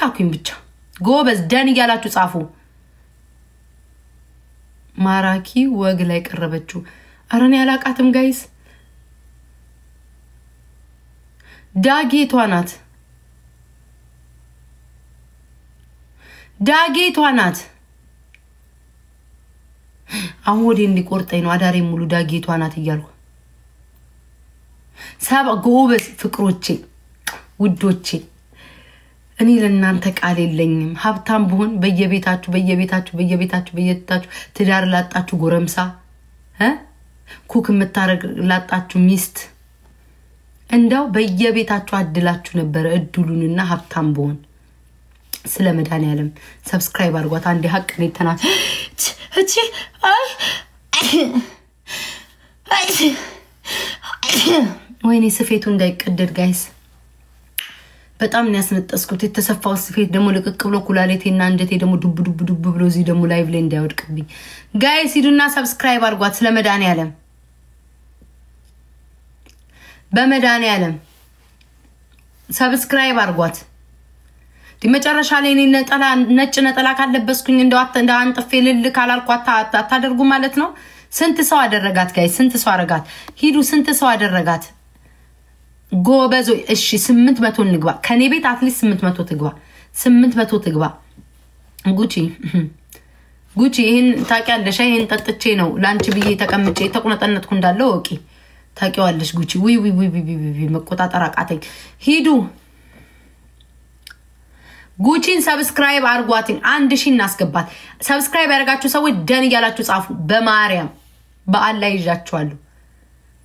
ነካኩኝ ብቻ ጎበዝ ደን ይያላችሁ ጻፉ ማራኪ ወግ ላይ ቀረበችው አረን ያላቃተም ጋይስ ዳጌቷ ናት አሁን ወዴ እንዲቆርጠኝ ነው አዳሬ ሙሉ ዳጌቷ ናት ይያልኩ ሳባ ጎበዝ ፍቅሮቼ ውዶቼ እኔ ለእናንተ ቃል የለኝም ሀብታም ብሆን በየቤታችሁ ትዳር ላጣችሁ ጎረምሳ ኩክ የምታረግ ላጣችሁ ሚስት እንዳው በየቤታችሁ አድላችሁ ነበር እድሉንና ሀብታም ብሆን ስለ መድኃኒዓለም ሰብስክራይብ አድርጓት አንዴ ሀቅ ነይተናል እቺ ወይኔ ስፌቱ እንዳይቀደድ ጋይስ በጣም ነው ያስነጠስኩት የተሰፋው ስፌት ደሞ ለቅቅ ብሎ ኩላሊቴና አንጀቴ ደሞ ዱብ ብሎ እዚ ደሞ ላይቭ ላይ እንዳይወድቅብኝ ጋይስ ሂዱና ሰብስክራይብ አድርጓት ስለ መድኃኒዓለም በመድኃኒዓለም ሰብስክራይብ አድርጓት ዲመጨረሻ ላይ ነጭ ነጠላ ካለበስኩኝ እንደው አንጥፌ ልልክ አላልኳት አታደርጉ ማለት ነው ስንት ሰው አደረጋት ጋይስ ስንት ሰው አደረጋት ሂዱ ስንት ሰው አደረጋት ጎበዞ እሺ 800 ንግባ ከኔ ቤት አትሊስት 800 ትግባ ጉቺ ይሄን ታቂያለሽ ይሄን ጠጥቼ ነው ላንቺ ብዬ ተቀምጬ ተቆነጠነጥኩ እንዳለው ኦኬ ታቂዋለሽ ጉቺ ዊ መቆጣጠር አቃተኝ ሂዱ ጉቺን ሰብስክራይብ አርጓትኝ 1000 እናስገባት ሰብስክራይብ ያደርጋችሁ ሰዎች ደን ይያላችሁ ጻፉ በማርያም በአላህ ይዣችኋለሁ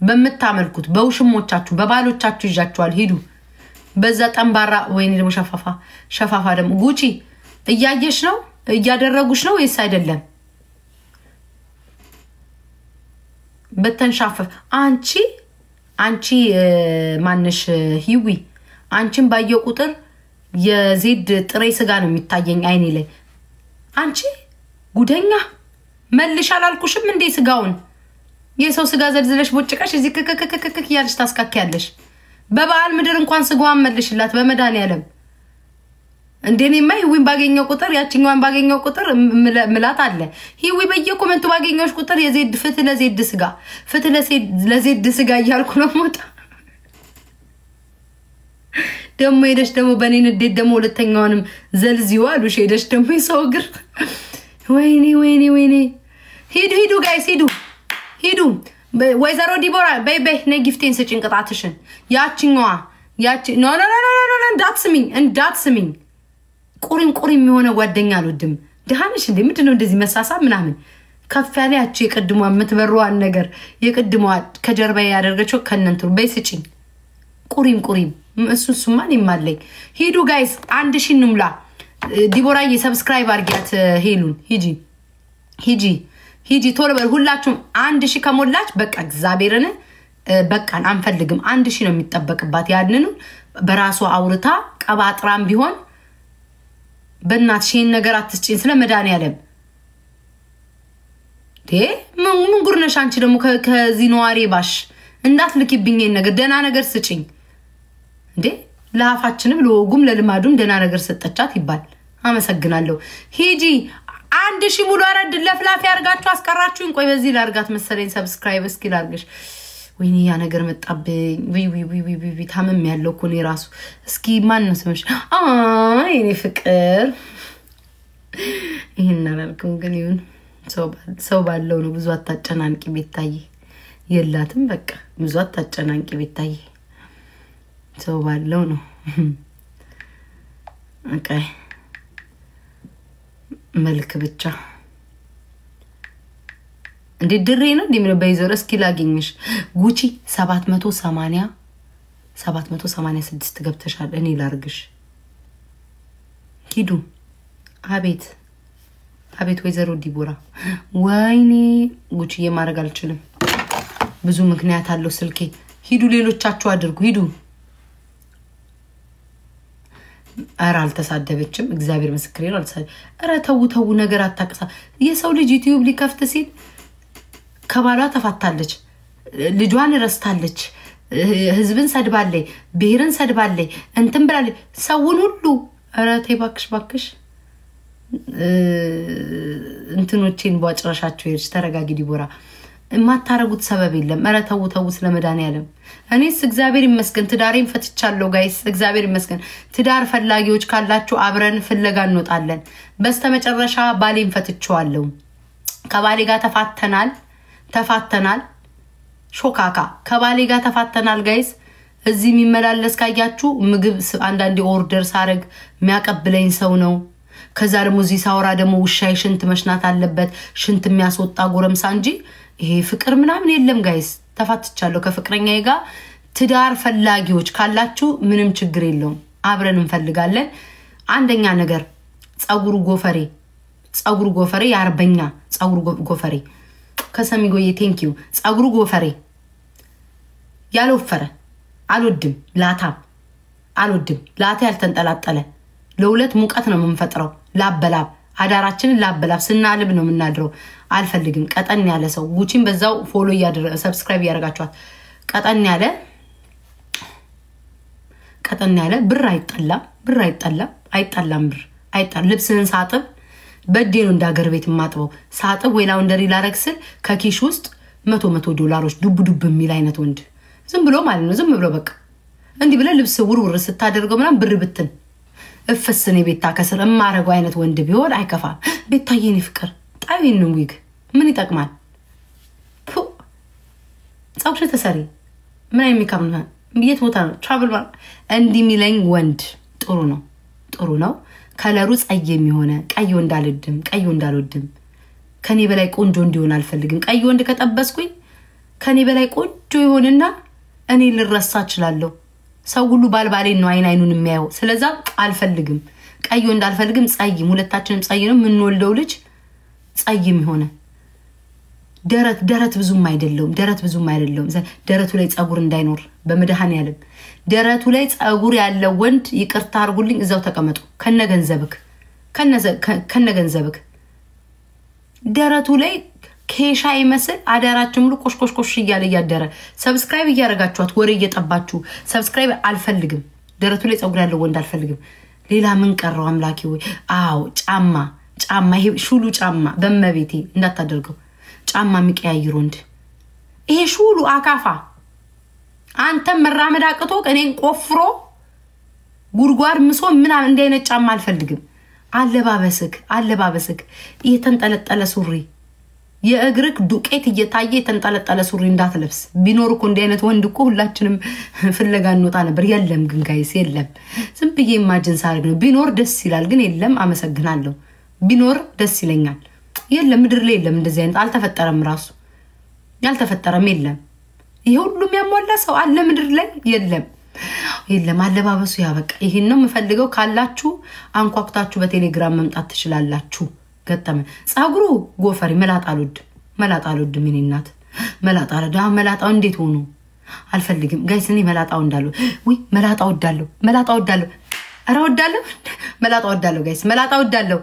በመታመልኩት በውሽሞቻችሁ በባሎቻችሁ ይዣችኋል ሂዱ በዛ ጠንባራ ወይኔ ደሞ ሸፋፋ ደሞ ጉቺ እያየሽ ነው እያደረጉሽ ነው ወይስ አይደለም በተንሻፈፍ አንቺ ማንሽ ሂዊ አንቺን ባየው ቁጥር የዜድ ጥሬ ስጋ ነው የሚታየኝ አይኔ ላይ አንቺ ጉደኛ መልሽ አላልኩሽም እንዴ ስጋውን የሰው ስጋ ዘልዝለሽ ቦጭቀሽ እዚ ከከከከከክ ያልሽ ታስካክያለሽ በበዓል ምድር እንኳን ስጋዋን መልሽላት በመድኃኒዓለም እንደኔማ ሂዊን ባገኘው ቁጥር ያቺኛዋን ባገኘው ቁጥር ምላት አለ ሂዊ በየኮሜንቱ ባገኘውሽ ቁጥር የዜድ ፍትህ ለዜድ ስጋ እያልኩ ነው ሞታ ደሞ ሄደሽ ደሞ በኔን እንዴት ደሞ ሁለተኛውንም ዘልዚው አሉሽ ሄደሽ ደሞ ይሰው ግር ወይኔ ሂዱ ጋይስ ሂዱ ወይዘሮ ዲቦራ በይ ነይ ጊፍቴን ስጭኝ ቅጣትሽን ያቺኛዋ ኖ እንዳትስሚኝ ቁሪም የሆነ ጓደኛ አልወድም ደሃንሽ እንዴ ምንድነው እንደዚህ መሳሳብ ምናምን ከፍ ያለ ያቺ የቅድሟ የምትበረዋን ነገር የቅድሟ ከጀርባ ያደርገችው ከነንቱ በይ ስጭኝ ቁሪም እሱማን ይማለኝ ሂዱ ጋይስ 1000 እንሙላ ዲቦራዬ ሰብስክራይብ አርጊያት ሄሉን ሂጂ ቶሎ በል ሁላችሁም 1000 ከሞላች በቃ እግዚአብሔርን በቃን አንፈልግም 1000 ነው የሚጠበቅባት ያንኑ በራሷ አውርታ ቀባጥራም ቢሆን በእናትሽን ነገር አትስጪኝ ስለ መድኃኒዓለም ምን ጉርነሽ አንቺ ደሞ ከዚህ ነዋሪ ባሽ እንዳትልኪብኝ ነገር ደና ነገር ስጪኝ እንዴ ለአፋችንም ለወጉም ለልማዱም ደና ነገር ሰጠቻት ይባል አመሰግናለሁ ሂጂ 1000 ሙሉ አረድ ለፍላፊ አርጋችሁ አስቀራችሁኝ ቆይ በዚህ ላርጋት መሰለኝ ሰብስክራይብ እስኪ ላርግሽ ወይኔ ያ ነገር መጣብኝ ዊ ታመም ያለው ኮኔ ራሱ እስኪ ማን ነው ስምሽ እኔ ፍቅር ይሄን አላልኩም ግን ይሁን ሰው ባለው ነው ብዙ አታጨናንቂ ቤታይ የላትም በቃ ብዙ አታጨናንቂ ቤታይ ሰው ባለው ነው ኦኬ መልክ ብቻ እንዴ ድሬ ነው እንዴ ምን በይዘር እስኪ ላግኝሽ ጉቺ 786 ገብተሻል እኔ ላርግሽ ሂዱ አቤት ወይዘሮ ዲቦራ ወይኔ ጉቺ የማረግ አልችልም ብዙ ምክንያት አለው ስልኬ ሂዱ ሌሎቻችሁ አድርጉ ሂዱ አራል ተሳደበችም እግዚአብሔር መስክሬ ነው አልተሳደ አራ ተው ነገር አታቀሳ የሰው ልጅ ዩቲዩብ ሊከፍት ሲል ከባሏ ተፋታለች ልጇን ረስታለች ህዝብን ሰድባለች ብሔርን ሰድባለች እንትን ብላለች ሰውን ሁሉ አራቴ ባክሽ እንትኖቼን ባጭራሻቸው ይርሽ ተረጋጊ ዲቦራ ማታረጉት ሰበብ የለም አረ ተው ስለመዳን ያለም እኔስ እግዚአብሔር ይመስገን ትዳሬን ፈትቻለሁ ጋይስ እግዚአብሔር ይመስገን ትዳር ፈላጊዎች ካላችሁ አብረን ፍለጋ እንወጣለን በስተመጨረሻ ባሌን ፈትቻለሁ ከባሌ ጋር ተፋተናል ሾካካ ከባሌ ጋር ተፋተናል ጋይስ እዚህ የሚመላለስ ካያችሁ ምግብ አንዳንዴ ኦርደር ሳረግ የሚያቀብለኝ ሰው ነው ከዛ ደግሞ እዚህ ሳውራ ደግሞ ውሻይ ሽንት መሽናት አለበት ሽንት የሚያስወጣ ጎረምሳ እንጂ ይሄ ፍቅር ምናምን የለም ጋይስ ተፋትቻለሁ ከፍቅረኛዬ ጋር ትዳር ፈላጊዎች ካላችሁ ምንም ችግር የለውም አብረን እንፈልጋለን አንደኛ ነገር ጸጉሩ ጎፈሬ ያርበኛ ጸጉሩ ጎፈሬ ከሰሚጎዬ ቴንክ ዩ ጸጉሩ ጎፈሬ ያልወፈረ አልወድም ላታ ያልተንጠላጠለ ለሁለት ሙቀት ነው የምንፈጥረው ላበላብ አዳራችንን ላበላብ ስናልብ ነው የምናድረው አልፈልግም ቀጠን ያለ ሰው ጉቺን በዛው ፎሎ ያደረገ ሰብስክራይብ ያደርጋችኋት ቀጠን ያለ ብር አይጣላም ልብስህን ሳጥብ በዴኑ እንዳገር ቤት ማጥበው ሳጥብ ወይ ላውንደሪ ላረክስል ከኪሽ ውስጥ $100 ዱብ የሚል አይነት ወንድ ዝም ብሎ ማለት ነው ዝም ብሎ በቃ እንዲህ ብለ ልብስ ውርውር ስታደርገው ምናም ብር ብትን እፍስኔ ቤታ ከስር ማረጋው አይነት ወንድ ቢሆን አይከፋም ቤታዬኔ ፍቅር ጣይን ነው ዊግ ምን ይጠቅማል ጻውሽ ተሰሪ ምን አይሚካምና የት ቦታ ነው ትራቭል ማለት እንዲህ ሚለኝ ወንድ ጥሩ ነው ከለሩ ጸየም ይሆነ ቀይ ወንድ እንዳልወድም ከኔ በላይ ቆንጆ እንዲሆን አልፈልግም ቀይ ወንድ ከጠበስኩኝ ከኔ በላይ ቆንጆ ይሆንና እኔ ልረሳ እችላለሁ ሰው ሁሉ ባልባሌን ነው አይኑን የሚያየው ስለዛ አልፈልግም ቀይ ወንድ አልፈልግም ጸይም ሁለታችንም ጸይም ምን ወልደው ልጅ ጸይም ይሆነ ደረት ብዙም አይደለም ደረቱ ላይ ጸጉር እንዳይኖር በመድሃን ያለም ደረቱ ላይ ጸጉር ያለው ወንድ ይቅርታ አርጉልኝ እዛው ተቀመጡ ከነገንዘብክ ደረቱ ላይ ኬሻ ይመስል አዳራችሁ ሙሉ ቆሽቆሽ እያደረ ሰብስክራይብ እያረጋችኋት ወሬ እየጠባችሁ ሰብስክራይብ አልፈልግም ደረቱ ላይ ጸጉር ያለው ወንድ አልፈልግም ሌላ ምን ቀረው አምላኪ ወይ አው ጫማ ይሄ ሹሉ ጫማ በመቤቴ እንዳታደርገው ጫማ የሚቀያይር ወንድ ይሄ ሹሉ አካፋ አንተ መራመድ አቅቶ እኔን ቆፍሮ ጉርጓር ምሶ ምናምን እንደ አይነት ጫማ አልፈልግም አለባበስክ የተንጠለጠለ ሱሪ የእግርክ ዱቄት እየታየ የተንጠለጠለ ሱሪ እንዳትለብስ ቢኖር እኮ እንደ አይነት ወንድ እኮ ሁላችንም ፍለጋ እንወጣ ነበር የለም ግን ጋይስ የለም ዝም ብዬ ኢማጂን ሳርግ ነው ቢኖር ደስ ይላል ግን የለም አመሰግናለሁ ቢኖር ደስ ይለኛል የለም ምድር ላይ የለም እንደዚህ አይነት አልተፈጠረም ራሱ ያልተፈጠረም የለም ይሄ ሁሉም ያሟላ ሰው አለ ምድር ላይ የለም አለባበሱ ያበቃ ይሄን ነው የምፈልገው ካላችሁ አንኳኩታችሁ በቴሌግራም መምጣት ትችላላችሁ ገጠመ ጻጉሩ ጎፈሪ መላጣሉድ ምን እናት መላጣው እንዴት ሆኖ አልፈልግም ጋይስ እኔ መላጣው እንዳለው ወይ መላጣው ወዳለው አራ ወዳለው ጋይስ መላጣው ወዳለው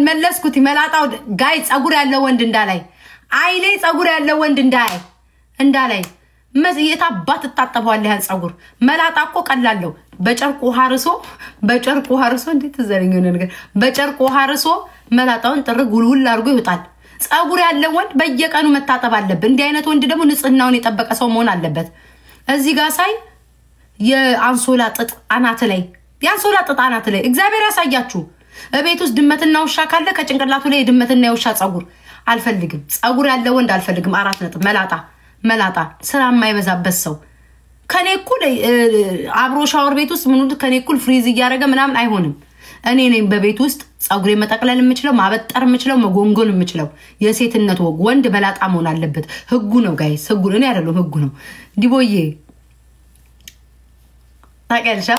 መለስኩት መላጣው ጋይ ጻጉር ያለው ወንድ እንዳላይ አይሌ ጻጉር ያለው ወንድ እንዳላይ የታባት ተጣጣበዋል ያን ጻጉር መላጣቆ ቀላለው በጨርቁ ሀርሶ እንዴት ዘረኛው ነገር በጨርቁ ሀርሶ መላጣውን ጥርግ ጉልጉል አርጎ ይወጣል ጻጉር ያለው ወንድ በየቀኑ መታጠብ አለበት እንዲህ አይነት ወንድ ደግሞ ንጽህናውን የጠበቀ ሰው መሆን አለበት እዚህ ጋር ሳይ የአንሶላ ጥጥ አናት ላይ እግዚአብሔር ያሳያችሁ እቤት ውስጥ ድመትና ውሻ ካለ ከጭንቅላቱ ላይ ድመትና የውሻ ጻጉር አልፈልግም ጻጉር ያለው ወንድ አልፈልግም 4 ነጥብ መላጣ ስራ የማይበዛበት ሰው ከኔ እኩል አብሮ ሻወር ቤት ውስጥ ምኑት ከኔ እኩል ፍሪዝ እያደረገ ምናምን አይሆንም እኔ ነኝ በቤት ውስጥ ጻጉሬ መጠቅለል የምችለው ማበጠር የምችለው መጎንጎን የምችለው የሴትነት ወንድ መላጣ መሆን አለበት ህጉ ነው ጋይስ ህጉ እኔ አይደለም ህጉ ነው ዲቦዬ ታቀልሻ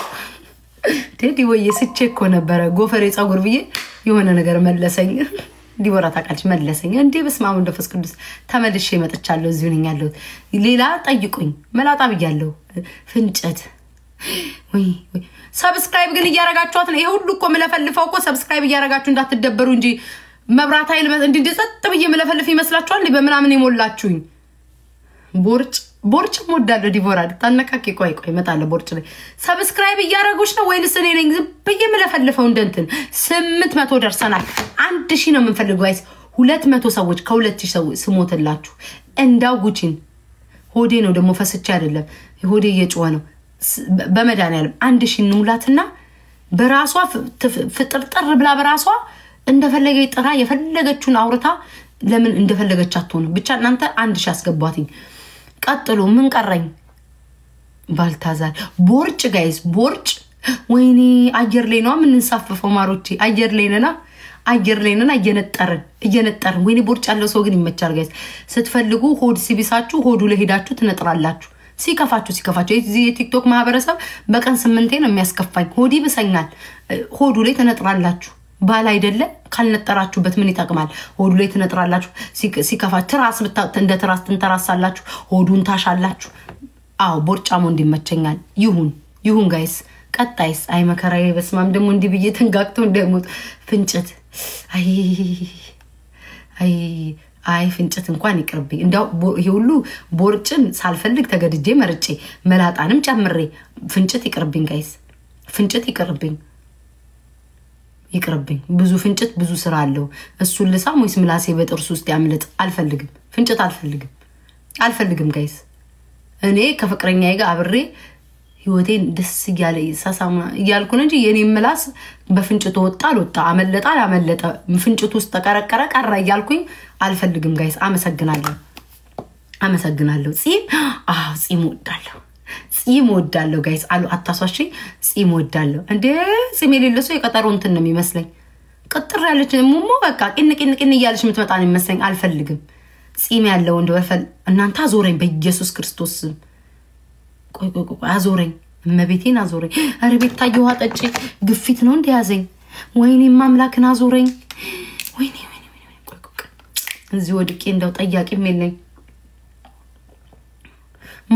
ዲቦዬ ስቼኮ ነበር ጎፈሬ ጻጉር ብዬ የሆነ ነገር መለሰኝ ዲቦራ ታቃልሽ መለሰኝ እንዴ በስማሙ እንደፈስ ቅዱስ ተመልሼ መጥቻለሁ እዚሁ ነኝ ያለው ሌላ ጠይቁኝ መላጣ ብያለሁ ፍንጨት ወይ ሰብስክራይብ ግን እያረጋችኋት ነው ይሄ ሁሉ እኮ መለፈልፈው እኮ ሰብስክራይብ እያረጋችሁ እንዳትደበሩ እንጂ መብራት ኃይል እንዴ ጸጥ ብዬ መለፈልፍ ይመስላችኋል በመናምን ይሞላችሁኝ ቦርጭ ሞዳለው ዲቦራ ታነካኪ ቆይ መጣለ ቦርጭ ላይ ሰብስክራይብ እያረጉሽ ነው ወይንስ እኔ ነኝ ዝም ብዬ መለፈልፈው እንደንትን 800 ደርሰናል 1000 ነው የምንፈልገው ጋይስ 200 ሰዎች ከ2000 ሰዎች ስሞትላችሁ እንዳው ጉቺን ሆዴ ነው ደሞ ፈስቼ አይደለም ሆዴ እየጮኸ ነው በመዳን 1000 እንሙላትና በራሷ ፍጥርጥር ብላ በራሷ እንደፈለገ ይጥራ የፈለገችውን አውርታ ለምን እንደፈለገች አትሆን ብቻ እናንተ 1000 አስገቧትኝ ቀጥሎ ምን ቀረኝ ባልታዛር ቦርጭ ጋይስ ቦርጭ ወይኔ አየር ላይ ነው ምን እንሳፈፈው ማሮቼ አየር ላይ ነና እየነጠርን ወይኔ ቦርጭ ያለው ሰው ግን ይመቻል ጋይስ ስትፈልጉ ሆድ ሲቢሳችሁ ሆዱ ላይ ሄዳችሁ ትነጥራላችሁ ሲከፋችሁ የቲክቶክ ማህበረሰብ በቀን 8 ነው የሚያስከፋኝ ሆዲ ብሰኛል ሆዱ ላይ ትነጥራላችሁ ባል አይደለ ካልነጠራችሁበት ምን ይጠቅማል ሆዱ ላይ ትነጥራላችሁ ሲከፋ ትራስ እንደ ትራስ ትንተራሳላችሁ ሆዱን ታሻላችሁ አው ቦርጫሞ እንዲመቸኛል ይሁን ጋይስ ቀጣይስ አይ መከራዬ በስማም ደሞ እንዲ ብዬ ተንጋግቶ እንደሞት ፍንጭት አይ ፍንጭት እንኳን ይቅርብኝ እንዳው ይሄ ሁሉ ቦርጭን ሳልፈልግ ተገድጄ መርጬ መላጣንም ጨምሬ ፍንጭት ይቅርብኝ ጋይስ ፍንጭት ይቅርብኝ ብዙ ፍንጭት ብዙ ስራ አለው እሱን ልሳም ወይስ ምላሴ በጥርስ ውስጥ ያምልጥ አልፈልግም ፍንጭት አልፈልግም ጋይስ እኔ ከፍቅረኛዬ ጋር አብሬ ህይወቴን ደስ ይያለ ሳሳማ ይያልኩን እንጂ የኔ ምላስ በፍንጭት ወጣ አመለጠ ፍንጭት ውስጥ ተቀረቀረ ቀረ ይያልኩኝ አልፈልግም ጋይስ አመሰግናለሁ ጺም ወዳለው ጋይስ አሉ አታሷሺ ጺም ወዳለው እንዴ ጺም የሌለሱ የቀጠሮ እንትን ነው የሚመስለኝ ቅጥር ያለች ሙሙ በቃ ቅን እያለች ምትመጣ ነው የሚመስለኝ አልፈልግም ጺም ያለው እንደወፈል እናንተ አዞረኝ በኢየሱስ ክርስቶስ ቆይ አዞረኝ እመቤቴን አዞረኝ አረ ቤት ታየው አጠጪ ግፊት ነው እንደያዘኝ ወይኔ ማምላክን አዞረኝ ወይኔ ቆይ እዚህ ወድቄ እንደው ጠያቂም የለኝ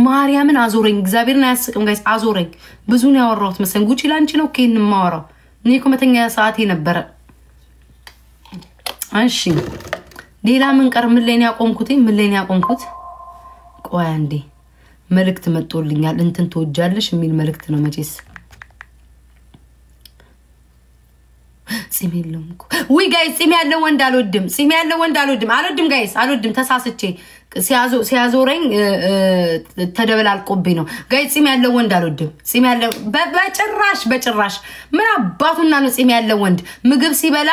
ማርያምን አዞረኝ እግዚአብሔርን አያስቅም ጋይስ አዞረኝ ብዙ ነው ያወራሁት መሰን ጉቺ ላንቺ ነው ከእኔ ማወራው እኔ ኮመተኛ ሰዓቴ ነበር እሺ ሌላ ምን ቀር ምን ላይ ነው ያቆምኩት ቆይ አንዴ መልእክት መጥቶልኛል እንትን ተወጃለሽ የሚል መልእክት ነው መቼስ ጺም የለውም ወይ ጋይስ ጺም ያለው ወንድ አልወድም ጋይስ አልወድም ተሳስቼ ሲያዞረኝ ተደበላልቆብኝ ነው ጋይስ ጺም ያለው ወንድ አልወድም ጺም ያለው በጭራሽ ምን አባቱና ነው ጺም ያለው ወንድ ምግብ ሲበላ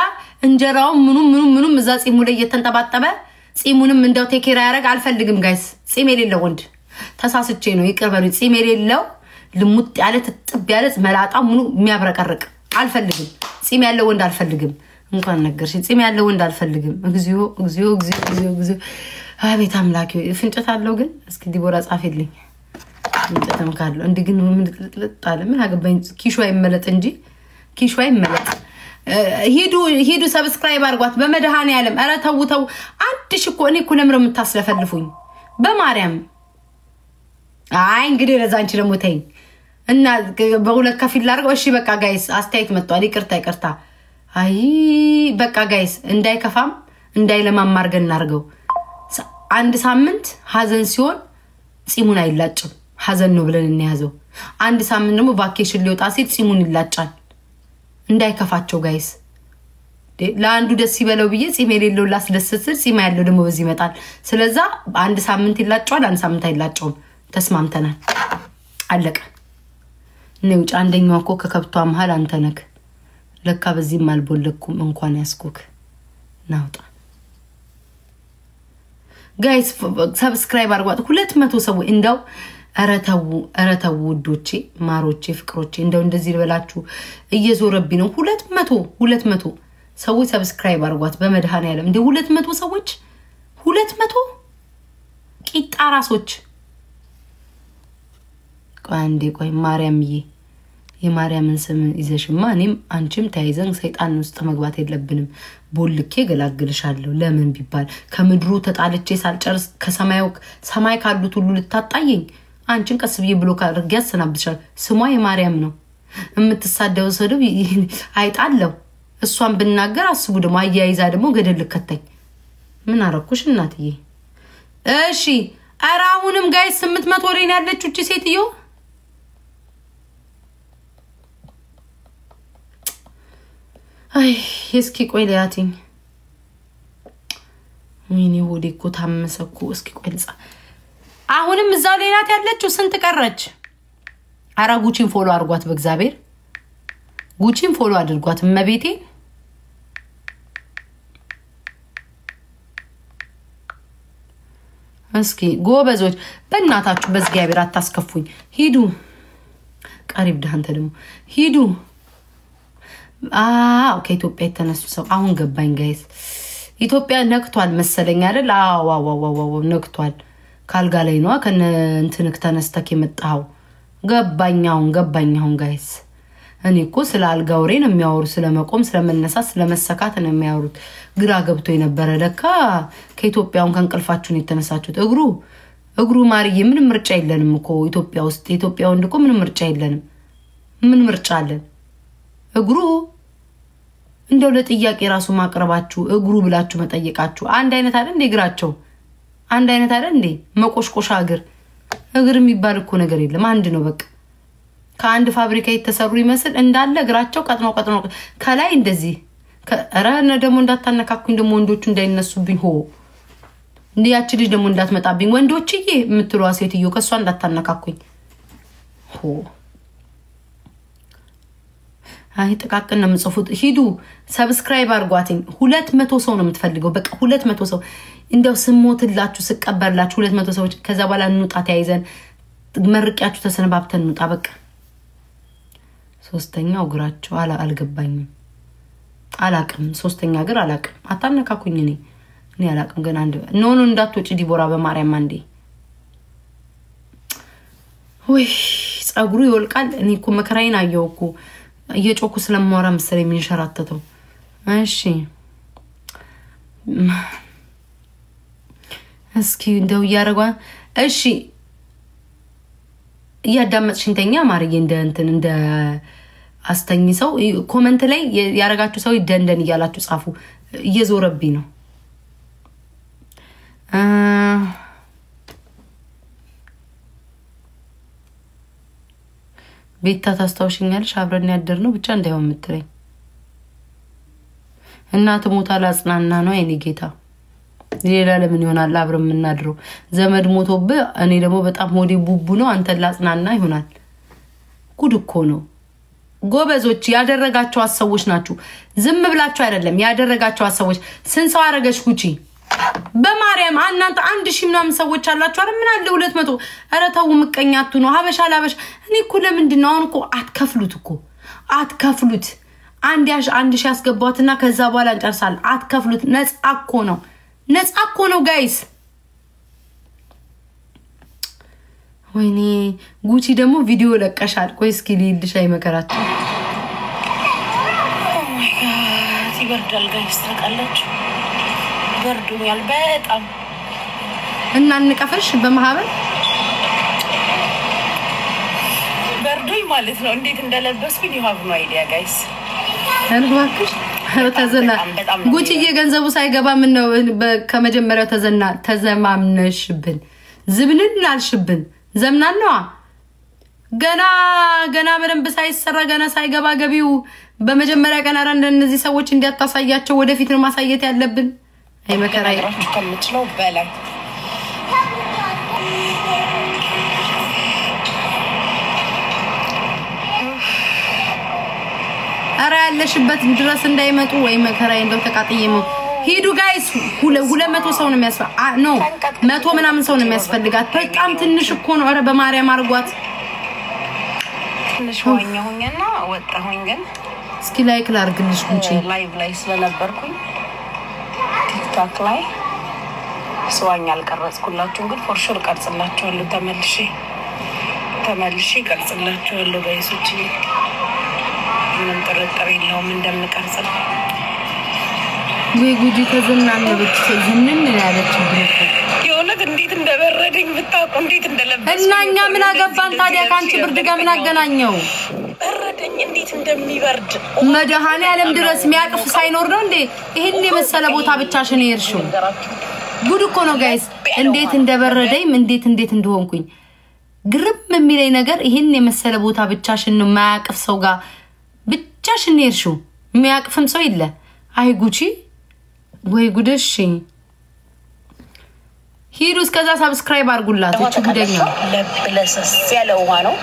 እንጀራው ምኑም እዛ ጺሙ ላይ እየተንጠባጠበ ጺሙንም እንደው ቴኬራ ያረግ አልፈልግም ጋይስ ጺም የሌለው ወንድ ተሳስቼ ነው ይቅርበሉ ጺም የሌለው ልሙጥ ያለ ትጥብ ያለ መላጣ ምኑ የሚያብረቀርቅ አልፈልግም ጺም ያለው ወንድ አልፈልግም እንኳን ነገርሽ ጺም ያለው ወንድ አልፈልግም እግዚኦ አቤት አምላክ ፍንጨት አለው ግን እስኪ ዲቦራ ጻፈልኝ ፍንጨትም ካለው እንዴ ግን ምን ልጣለ ምን አገባኝ ኪሾ አይመለጥ እንጂ ሄዱ ሰብስክራይብ አድርጓት በመድሃኔ ዓለም አረ ተው አንድሽ እኮ እኔ እኮ ለምረው የምታስለፈልፉኝ በማርያም አይ እንግዲህ ለዛንቺ ደሞ ተይ እና በሁለት ከፊል ላርገው እሺ በቃ ጋይስ አስተያየት መጥቷል ይቅርታ አይ በቃ ጋይስ እንዳይከፋም እንዳይለማማርገን እናርገው አንድ ሳምንት ሀዘን ሲሆን ጺሙን አይላጭም ሀዘን ነው ብለን እንያዘው አንድ ሳምንት ደግሞ ቫኬሽን ሊወጣ ሲል ጺሙን ይላጫል እንዳይከፋቸው ጋይስ ለአንዱ ደስ ይበለው ብዬ ጺም የሌለው ላስደስት ጺም ያለው ደግሞ በዚህ ይመጣል ስለዛ አንድ ሳምንት ይላጫዋል አንድ ሳምንት አይላጫውም ተስማምተናል አለቀ ነው አንደኛው እኮ ከከብቷ መሃል አንተ ነክ ለካ በዚህ ማልቦለኩም እንኳን ያስኩክ ናውጣ ጋይስ ሰብስክራይብ አድርጓት 200 ሰው እንዳው አረታው ውዶቼ ማሮቼ ፍቅሮቼ እንዳው እንደዚህ ልበላችሁ እየዞረብኝ ነው 200 ሰዎች ሰብስክራይብ አድርጓት በመድሃኔ ዓለም እንደ 200 ሰዎች 200 ቂጣ ራሶች ቆይ ማርያምዬ የማርያምን ስም ይዘሽማ እኔም አንቺም ተያይዘን ሰይጣን ውስጥ መግባት የለብንም ቦልኬ ገላግልሻለሁ ለምን ቢባል ከምድሩ ተጣልቼ ሳልጨርስ ከሰማይ ካሉት ሁሉ ልታጣየኝ አንቺን ቀስብዬ ብሎክ አድርጌ ያሰናብትሻል ስሟ የማርያም ነው የምትሳደው ሰደብ አይጣለው እሷን ብናገር አስቡ ደሞ አያይዛ ደሞ ገደል ልከተኝ ምን አረኩሽ እናትዬ እሺ አራውንም ጋይስ 800 ላይ ያለችው እቺ ሴትዮ አይ እስኪ ቆይ ለያቲኝ ወይኔ ሆዴ እኮ ታመሰኩ እስኪ ቆይ ልጻ አሁንም እዛው ላይ ናት ያለችው ስንት ቀረች አራ ጉቺን ፎሎ አድርጓት በእግዚአብሔር ጉቺን ፎሎ አድርጓት መቤቴ እስኪ ጎበዞች በእናታችሁ በእግዚአብሔር አታስከፉኝ ሂዱ ቀሪብ ዳንተ ደግሞ ሂዱ ከኢትዮጵያ የተነሱ ሰው አሁን ገባኝ ጋይስ ኢትዮጵያ ነክቷል መሰለኝ አይደል አዋዋዋዋው ነክቷል ካልጋ ላይ ነው ከነ እንትንክ ተነስተክ የመጣው ገባኛውን ጋይስ እኔ እኮ ስለ አልጋውሬ ነው የሚያወሩ ስለ መቆም ስለ መነሳት ስለ መሰካት ነው የሚያወሩት ግራ ገብቶ የነበረ ለካ ከኢትዮጵያውን ከንቅልፋችሁን የተነሳችሁት እግሩ ማርዬ ምንም ምርጫ የለንም እኮ ኢትዮጵያ ውስጥ ኢትዮጵያ ወንድ እኮ ምንም ምርጫ የለንም ምን ምርጫ አለን እግሩ እንደው ለጥያቄ ራሱ ማቅረባችሁ እግሩ ብላችሁ መጠየቃችሁ አንድ አይነት አይደል እንዴ እግራቸው አንድ አይነት አይደል እንዴ መቆሽቆሻ እግር የሚባል እኮ ነገር የለም አንድ ነው በቃ ከአንድ ፋብሪካ የተሰሩ ይመስል እንዳለ እግራቸው ቀጥኖ ከላይ እንደዚህ ከራነ ደሞ እንዳታነካኩኝ ደሞ ወንዶቹ እንዳይነሱብኝ ሆ እንዲያቺ ልጅ ደሞ እንዳትመጣብኝ ወንዶችዬ የምትሏ ሴትዮ ከሷ እንዳታነካኩኝ ሆ አይ ተቃቀን ነው ምጽፉት ሂዱ ሰብስክራይብ አርጓትኝ 200 ሰው ነው የምትፈልገው በቃ 200 ሰው እንደው ስሞትላችሁ ስቀበርላችሁ 200 ሰዎች ከዛ በኋላ እንውጣ ተያይዘን መርቂያችሁ ተሰነባብተን እንውጣ በቃ ሶስተኛው እግራቸው አልገባኝም አላቅም ሶስተኛ እግር አላቅም አታነካኩኝ እኔ አላቅም ገና አንድ ኖ እንዳትወጪ ዲቦራ በማርያም አንዴ ወይ ጸጉሩ ይወልቃል እኔ እኮ መከራዬን አየውኩ እየጮኩ ስለማወራ መሰለኝ የሚንሸራተተው እሺ እስኪ እንደው ያረጋ እሺ ያዳመጥሽንተኛ ማርዬ እንደ አስተኝ ሰው ኮሜንት ላይ ያረጋችሁ ሰው ይደንደን ይያላችሁ ጻፉ እየዞረብኝ ነው ቤታ ታስታውሽኛለሽ አብረን ያደርነው ብቻ እንዳይሆን ምትለኝ እናት ሞታ ላጽናና ነው አይኔ ጌታ ሌላ ለምን ይሆናል አብረን ምናድረው ዘመድ ሞቶብ እኔ ደግሞ በጣም ሆዴ ቡቡ ነው አንተ ላጽናና ይሆናል ጉድ እኮ ነው ጎበዞች ያደረጋቸው አሰዎች ናችሁ ዝም ብላችሁ አይደለም ያደረጋቸው አሰዎች ስንት ሰው አረገሽ ጉቺ በማርያም እናንተ 1000 ምናምን ሰዎች አላችሁ አይደል ምን አለ 200 አረ ተው ምቀኛቱ ነው ሀበሻ ላበሽ እኔ እኮ ለምንድን ነው አሁን እኮ አትከፍሉት አንድ ሺህ አስገባውትና ከዛ በኋላ እንጨርሳለን አትከፍሉት ነፃ እኮ ነው ጋይስ ወይኔ ጉቺ ደግሞ ቪዲዮ ለቀሻል ቆይ እስኪ ልይልሽ አይመከራችሁ ይበርዳል ጋይስ ታውቃላችሁ በርዱኛል በጣም እና እንቀፈሽ በመሃበል በርዱኝ ማለት ነው እንዴት እንደለበስኩኝ ይሃብ ነው አይዲያ ጋይስ አንባክሽ ተዘና ጉቺዬ ገንዘቡ ሳይገባ ምን ነው ከመጀመሪያው ተዘማምነሽብን ዝብንን አልሽብን ዘምናን ነው ገና በደንብ ሳይሰራ ገና ሳይገባ ገቢው በመጀመሪያ ቀን አራ እንደነዚህ ሰዎች እንዲያታሳያቸው ወደፊት ነው ማሳየት ያለብን አይ መከራይ ከምትለው በላይ አራ ያለሽበት ድረስ እንዳይመጡ ወይ መከራይ እንደው ተቃጥየሙ ሂዱ ጋይስ 200 ሰው ነው የሚያስፈልግ ኖ 100 ምናምን ሰው ነው የሚያስፈልጋት በጣም ትንሽ እኮ ነው አረ በማርያም አርጓት ትንሽ ሆኛውኝና ወጣሁኝ ግን እስኪ ላይክ ላርግልሽ ጉቺ ላይቭ ላይ ስለነበርኩኝ ቲክቶክ ላይ ስዋኛ አልቀረጽኩላችሁም ግን ፎር ሹር ቀርጽላችኋለሁ ተመልሼ ቀርጽላችኋለሁ ጋይሶች ምን ጥርጥር የለውም እንደምንቀርጽ ወይ ጉዲ ተዘናነ በትዘንን ያለች የሆነ እንዴት እንደበረደኝ ብታውቁ እንዴት እንደለበስ እናኛ ምን አገባን ታዲያ ካንቺ ብርድ ጋር ምን አገናኘው በረደኝ እንዴት እንደሚበርድ መድሃኔ ዓለም ድረስ የሚያቅፍ ሳይኖር ነው እንዴ ይሄን የመሰለ ቦታ ብቻሽን ይርሽው ጉድ እኮ ነው ጋይስ እንዴት እንደበረደኝ እንዴት እንደሆንኩኝ ግርም የሚለኝ ነገር ይሄን የመሰለ ቦታ ብቻሽን ነው ማያቅፍ ሰው ጋር ብቻሽን ይርሹ የሚያቅፍም ሰው ይለ አይ ጉቺ ወይ ጉድሽ ሂዱ እስከዛ ሰብስክራይብ አድርጉላት እቺ ጉደኛ ለብለሰስ ያለው ነው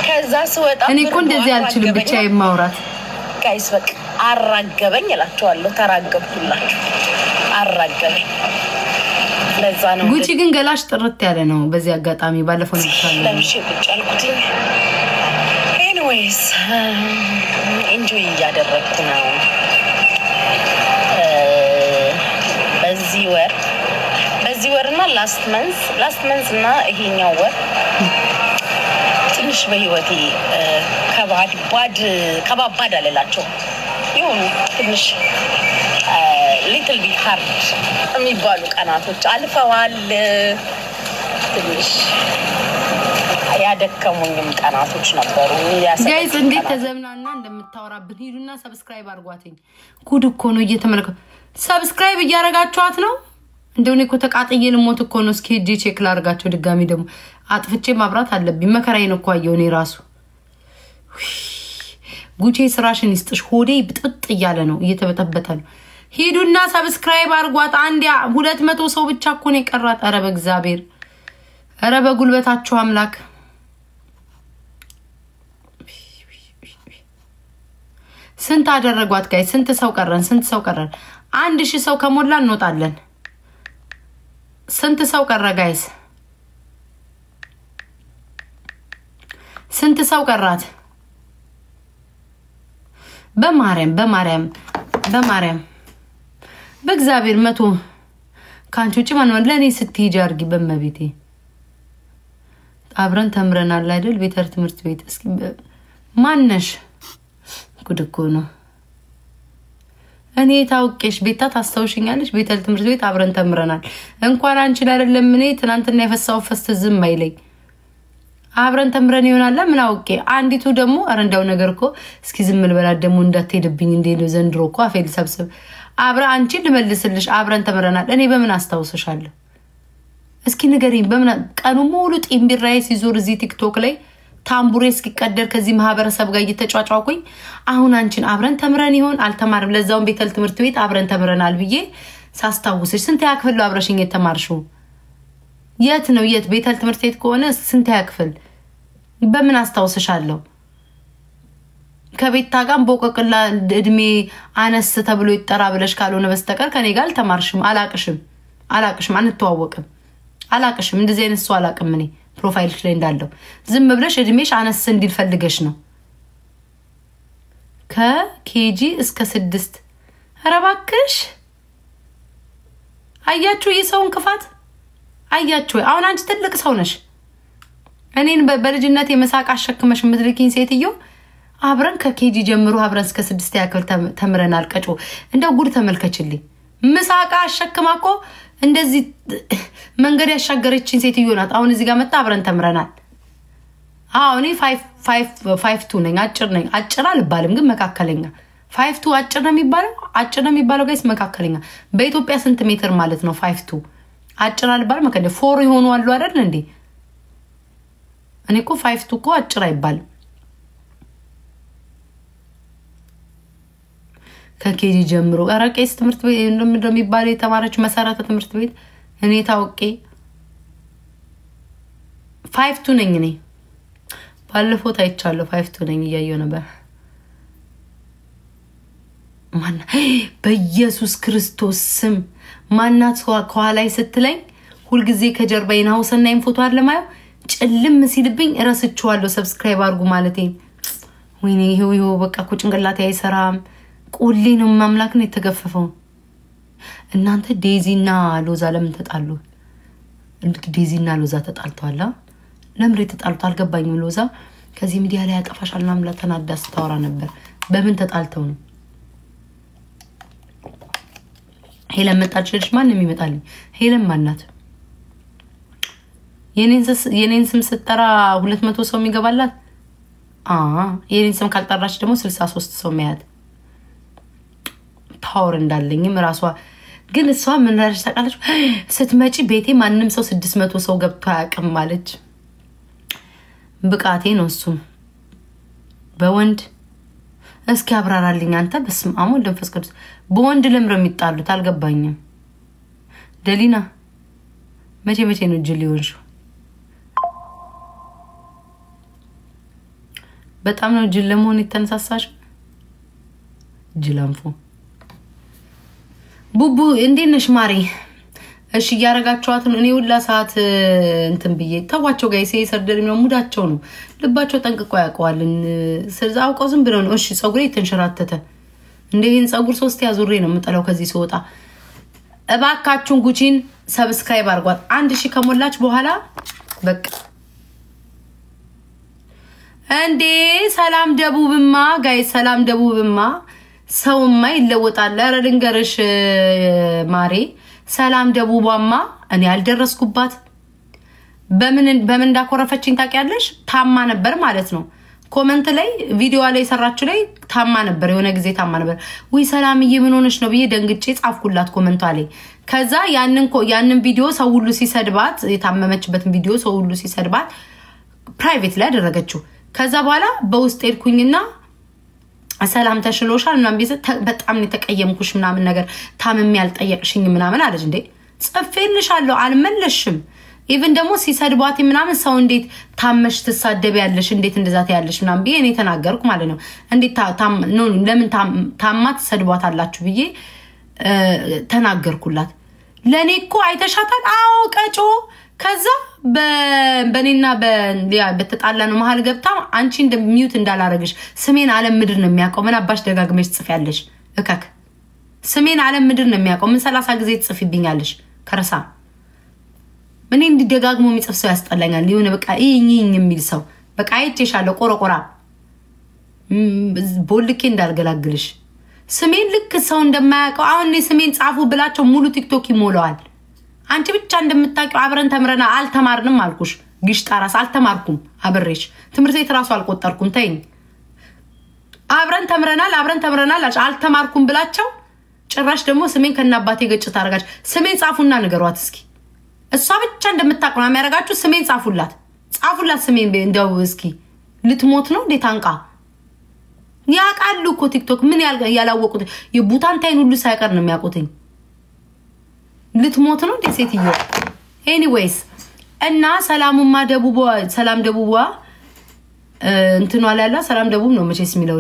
ከዛ ስወጣ እኔ እኮ እንደዚህ አልችልም ብቻ የማውራት ጋይስ በቃ አራገበኝ እላችኋለሁ ተራገብኩላችሁ አራገበኝ ለዛ ነው ጉቺ ግን ገላሽ ጥርት ያለ ነው በዚህ አጋጣሚ ባለፈው ነው ታለ ለምሽ ብቻልኩት ኤኒዌይስ ኢንጆይ ያደረኩት ነው በዚህ ወርና ላስት መንዝ እና ይሄኛው ወር ትንሽ በህይወቴ ከባባድ አለላቸው ይሁን ትንሽ little bit hard የሚባሉ ቀናቶች አልፈዋል ትንሽ ያደከሙኝም ቀናቶች ነበሩ ጋይስ እንዴት ተዘምናና እንደምታወራብን ሂዱና ሰብስክራይብ አድርጓትኝ ጉድ እኮ ነው እየተመለከቱ ሰብስክራይብ እያረጋችኋት ነው እንደው እኔ እኮ ተቃጥዬ ልሞት እኮ ነው እስኪ ሄጄ ቼክ ላርጋቸው ድጋሚ ደግሞ አጥፍቼ ማብራት አለብኝ መከራዬ ነው እኮ አየው እኔ ራሱ ጉቼ ስራሽን ይስጥሽ ሆዴ ብጥጥ እያለ ነው እየተበጠበጠ ነው ሂዱና ሰብስክራይብ አድርጓት አንድ 200 ሰው ብቻ እኮ ነው የቀራት አረ በእግዚአብሔር አረ በጉልበታችሁ አምላክ ስንት አደረጓት ጋይ ስንት ሰው ቀረን 1000 ሰው ከሞላ እንወጣለን ስንት ሰው ቀረ ጋይስ ስንት ሰው ቀራት በማርያም በእግዚአብሔር 100 ካንቺ ውጪ ማን ለኔ ስትሄጂ አርጊ በመቤቴ አብረን ተምረናል አይደል ቤተር ትምህርት ቤት እስኪ ማነሽ ጉድ እኮ ነው እኔ ታውቂሽ ቤታ ታስተውሽኛለሽ ቤተል ትምህርት ቤት አብረን ተምረናል እንኳን አንቺ አይደለም እኔ ትናንትና የፈሳው ፈስት ዝም አይለኝ አብረን ተምረን ይሆናል ምን አውቄ አንዲቱ ደግሞ አረንዳው ነገር እኮ እስኪ ዝም ልበላት ደግሞ እንዳትሄድብኝ እንደው ዘንድሮ እኮ አፌል ሰብስብ አብራ አንቺ ልመልስልሽ አብረን ተምረናል እኔ በምን አስተውስሻለሁ እስኪ ንገሪኝ በምን ቀኑ ሙሉ ጢምቢራይ ሲዞር እዚህ ቲክቶክ ላይ ታምቡሬ እስኪቀደር ከዚህ ማህበረሰብ ጋር እየተጫጫውኩኝ አሁን አንቺን አብረን ተምረን ይሆን አልተማርም ለዛውን ቤተል ትምህርት ቤት አብረን ተምረናል ብዬ ሳስታውስሽ ስንት ያክፍል አብረሽኝ የተማርሽው የት ነው የት ቤተል ትምህርት ቤት ከሆነ ስንት ያክፍል በምን አስተውስሻለሁ ከቤታ ጋር ቦቀቅላ እድሜ አነስ ተብሎ ይጠራ ብለሽ ካልሆነ በስተቀር ከኔ ጋር አልተማርሽም አላቅሽም አንተዋወቅም አላቅሽም እንደዚህ አይነት ሰው አላቅም እኔ ፕሮፋይልሽ ላይ እንዳለው ዝም ብለሽ እድሜሽ አነስ እንዲል ፈልገሽ ነው ከኬጂ እስከ 6 አረባክሽ አያችሁ የሰውን ክፋት አያችሁ አሁን አንቺ ትልቅ ሰው ነሽ እኔን በልጅነት የመሳቅ አሸክመሽ ምትልኪኝ ሴትዮ አብረን ከኬጂ ጀምሮ አብረን እስከ 6 ያክል ተምረናል ቀጮ እንደው ጉድ ተመልከችልኝ መሳቃ አሸክማኮ እንደዚህ መንገድ ያሻገረችኝ ሴትዮ ናት አሁን እዚህ ጋር መጣ አብረን ተምረናል እኔ 52 ነኝ አጭር አልባልም ግን መካከለኛ 52 አጭር ነው የሚባለው ጋይስ መካከለኛ በኢትዮጵያ ስንት ሜትር ማለት ነው 52 አጭር አልባልም ከደ 4 ይሆኑ አሉ አይደል እንዴ እኔ እኮ 52 እኮ አጭር አይባልም ከኬጂ ጀምሮ አራቄስ ትምህርት ቤት እንደሚባል የተማረች መሰረተ ትምህርት ቤት እኔ ታውቄ 52 ነኝ እኔ ባለፈው ታይቻለሁ 52 ነኝ እያየሁ ነበር ማን በኢየሱስ ክርስቶስ ስም ማናት ከኋላይ ስትለኝ ሁሉ ጊዜ ከጀርባዬ ነው ሰናይም ፎቶ አለማየው ጭልም ሲልብኝ እረስቸዋለሁ ሰብስክራይብ አድርጉ ማለቴ ወይኔ ይሄው በቃ እኮ ጭንቅላቴ አይሰራም ቁሊ ነው ማምላክ ነው የተገፈፈው እናንተ ዴዚና ሎዛ ለምን ተጣሉ እንግዲህ ዴዚና ሎዛ ተጣልተዋል ለምን ተጣልቱ አልገባኝም ሎዛ ከዚህ ሚዲያ ላይ ያጠፋሻልና ማምላክ ተናዳስ ታወራ ነበር በምን ተጣልተው ነው ሄለን መጣችልሽ ማን ነው የሚመጣልኝ ሄለን ማናት የኔን ስም ስትጠራ 200 ሰው የሚገባላት የኔን ስም ካልጠራች ደግሞ 63 ሰው የሚያት ፓወር እንዳለኝም ራሷ ግን እሷ ምን ራሽ ታውቃለች ስትመጪ ቤቴ ማንንም ሰው 600 ሰው ገብቶ አያውቅም ማለች ብቃቴ ነው እሱ በወንድ እስኪ አብራራልኝ አንተ በስመ አብ ወልድ መንፈስ ቅዱስ በወንድ ለምረው የሚጣሉት አልገባኝም ደሊና መቼ ነው ጅሊዮንሹ በጣም ነው ጅል ለመሆን የተነሳሳሽ ጅላንፎ ቡቡ እንዴት ነሽ ማሪ እሺ ያረጋችኋት እኔ ሁላ ሰዓት እንትን ብዬ ተዋቸው ጋይስ ሰርደሪ ነው ሙዳቸው ነው ልባቸው ጠንቅቆ ያውቀዋልን ስለዚህ አውቀው ዝም ብለው ነው እሺ ጸጉሬ ተንሸራተተ እንደይን ጸጉር 3 ያዙሬ ነው መጣለው ከዚህ ሲወጣ እባካችሁን ጉቺን ሰብስክራይብ አርጓት 1000 ከሞላች በኋላ በቃ እንዴ ሰላም ደቡብማ ጋይስ ሰላም ደቡብማ ሰውማ ይለወጣል አረ ድንገርሽ ማሪ ሰላም ደቡባማ እኔ አልደረስኩባት በምን እንዳኮረፈችኝ ታውቂያለሽ ታማ ነበር ማለት ነው ኮሜንት ላይ ቪዲዮ ላይ ሰራችሁ ላይ ታማ ነበር የሆነ ጊዜ ታማ ነበር ወይ ሰላምዬ ምን ሆነሽ ነው ብዬ ደንግጬ ጻፍኩላት ኮሜንቷ ላይ ከዛ ያንን ቪዲዮ ሰው ሁሉ ሲሰድባት የታመመችበትን ቪዲዮ ሰው ሁሉ ሲሰድባት ፕራይቬት ላይ አደረገችው ከዛ በኋላ በውስጥ ሄድኩኝና ሰላም ተሽሎሻል ምናምን ቢዘ በጣም ነው ተቀየምኩሽ ምናምን ነገር ታምም ያልጠየቅሽኝ ምናምን አለች እንዴ ጽፌልሻለሁ አልመለሽም ኢቭን ደግሞ ሲሰድቧት ምናምን ሰው እንዴት ታመሽ ተሳደቢያለሽ እንዴት እንደዛት ያለሽ ምናምን ብዬ እኔ ተናገርኩ ማለት ነው እንዴት ለምን ታማት ተሰድቧታላችሁ ብዬ ተናገርኩላት ለኔ እኮ አይተሻታል አዎ ቀጮ ከዛ በኔና በተጣላ ነው መሃል ገብታ አንቺ እንደ ሚውት እንዳላረግሽ ስሜን ዓለም ምድር ነው የሚያውቀው ምን አባሽ ደጋግመሽ ጽፊያለሽ እከክ ስሜን ዓለም ምድር ነው የሚያውቀው ምን 30 ጊዜ ጽፊብኛለሽ ከረሳ ምን እንዲደጋግሞ የሚጽፍ ሰው ያስጠላኛል ይሁን በቃ ይኝኝ የሚል ሰው በቃ አይቼሻለሁ ቆረቆራ ቦልኬ እንዳልገላግልሽ ስሜን ልክ ሰው እንደማያውቀው አሁን እኔ ስሜን ጻፉ ብላቸው ሙሉ ቲክቶክ ይሞላዋል አንቺ ብቻ እንደምታውቂው አብረን ተምረና አልተማርንም አልኩሽ ግሽጣራስ አልተማርኩም አብሬሽ ትምርት ቤት ራሱ አልቆጠርኩም ተይኝ አብረን ተምረናል አልተማርኩም ብላቸው ጭራሽ ደግሞ ስሜን ከናባቴ ገጭት አረጋች ስሜን ጻፉና ንገሯት እስኪ እሷ ብቻ እንደምታውቁ ነው የሚያረጋችሁ ስሜን ጻፉላት ስሜን እንደው እስኪ ልትሞት ነው እንዴ ታንቃ ያቃሉ እኮ ቲክቶክ ምን ያላወቁት የቡታንታይን ሁሉ ሳይቀር ነው የሚያውቁትኝ ልትሞት ነው እንዴ ሴትዮ ኤኒዌይስ እና ሰላም ደቡባ እንትኗ ላይ ያላ ሰላም ደቡብ ነው መቼስ የሚለው